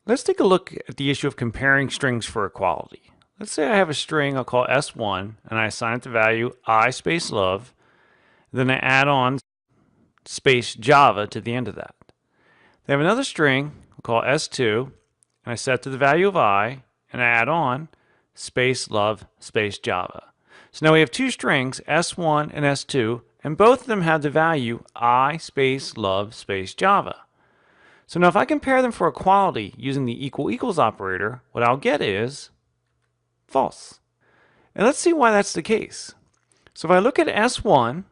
Let's take a look at the issue of comparing strings for equality. Let's say I have a string I'll call S1 and I assign it the value I space love, then I add on space Java to the end of that. They have another string I'll call S2 and I set to the value of I and I add on space love space Java. So now we have two strings, S1 and S2, and both of them have the value I space love space Java. So now if I compare them for equality using the equal equals operator, what I'll get is false. And let's see why that's the case. So if I look at S1,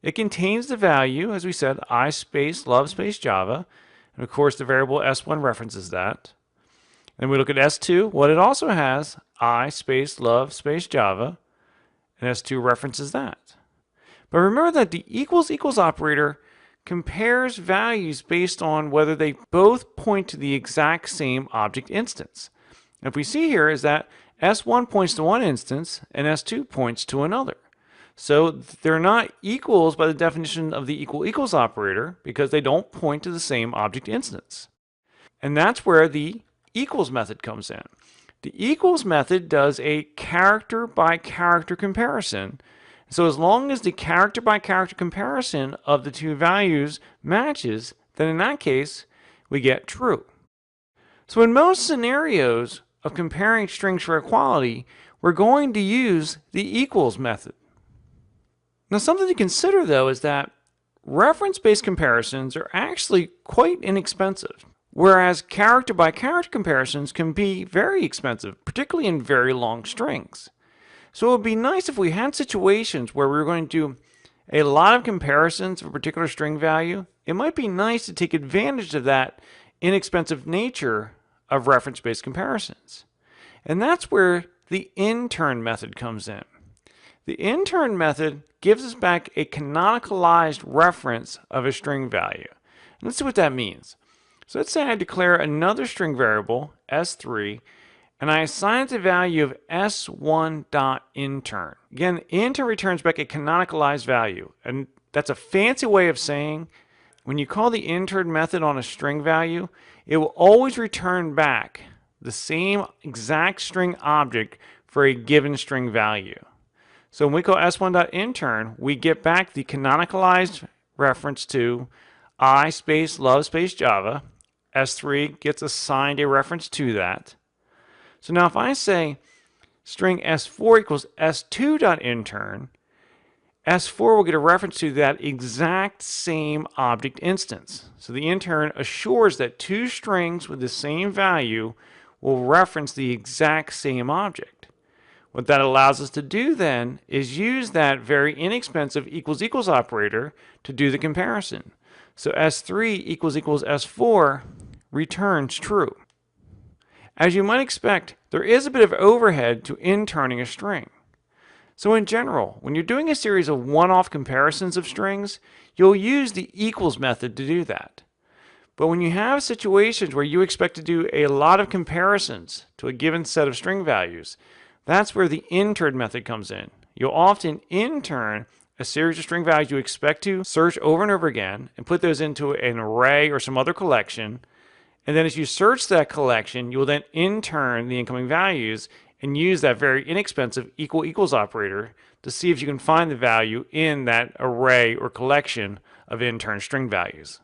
it contains the value, as we said, I space love space Java. And of course the variable S1 references that. Then we look at S2, what it also has, I space love space Java. And S2 references that. But remember that the equals equals operator compares values based on whether they both point to the exact same object instance. And if we see here is that S1 points to one instance and S2 points to another. So they're not equals by the definition of the equal equals operator because they don't point to the same object instance. And that's where the equals method comes in. The equals method does a character by character comparison. So as long as the character by character comparison of the two values matches, then in that case, we get true. So in most scenarios of comparing strings for equality, we're going to use the equals method. Now something to consider though is that reference-based comparisons are actually quite inexpensive. Whereas character by character comparisons can be very expensive, particularly in very long strings. So it would be nice if we had situations where we were going to do a lot of comparisons of a particular string value. It might be nice to take advantage of that inexpensive nature of reference-based comparisons. And that's where the intern method comes in. The intern method gives us back a canonicalized reference of a string value. And let's see what that means. So let's say I declare another string variable, S3, and I assign it the value of S1.intern. Again, intern returns back a canonicalized value, and that's a fancy way of saying when you call the intern method on a string value, it will always return back the same exact string object for a given string value. So when we call S1.intern, we get back the canonicalized reference to I space love space Java. S3 gets assigned a reference to that. So now if I say string S4 equals S2.intern, S4 will get a reference to that exact same object instance. So the intern assures that two strings with the same value will reference the exact same object. What that allows us to do then is use that very inexpensive equals equals operator to do the comparison. So S3 equals equals S4 returns true. As you might expect, there is a bit of overhead to interning a string. So in general, when you're doing a series of one-off comparisons of strings, you'll use the equals method to do that. But when you have situations where you expect to do a lot of comparisons to a given set of string values, that's where the intern method comes in. You'll often intern a series of string values you expect to search over and over again and put those into an array or some other collection. And then as you search that collection, you will then intern the incoming values and use that very inexpensive equal equals operator to see if you can find the value in that array or collection of intern string values.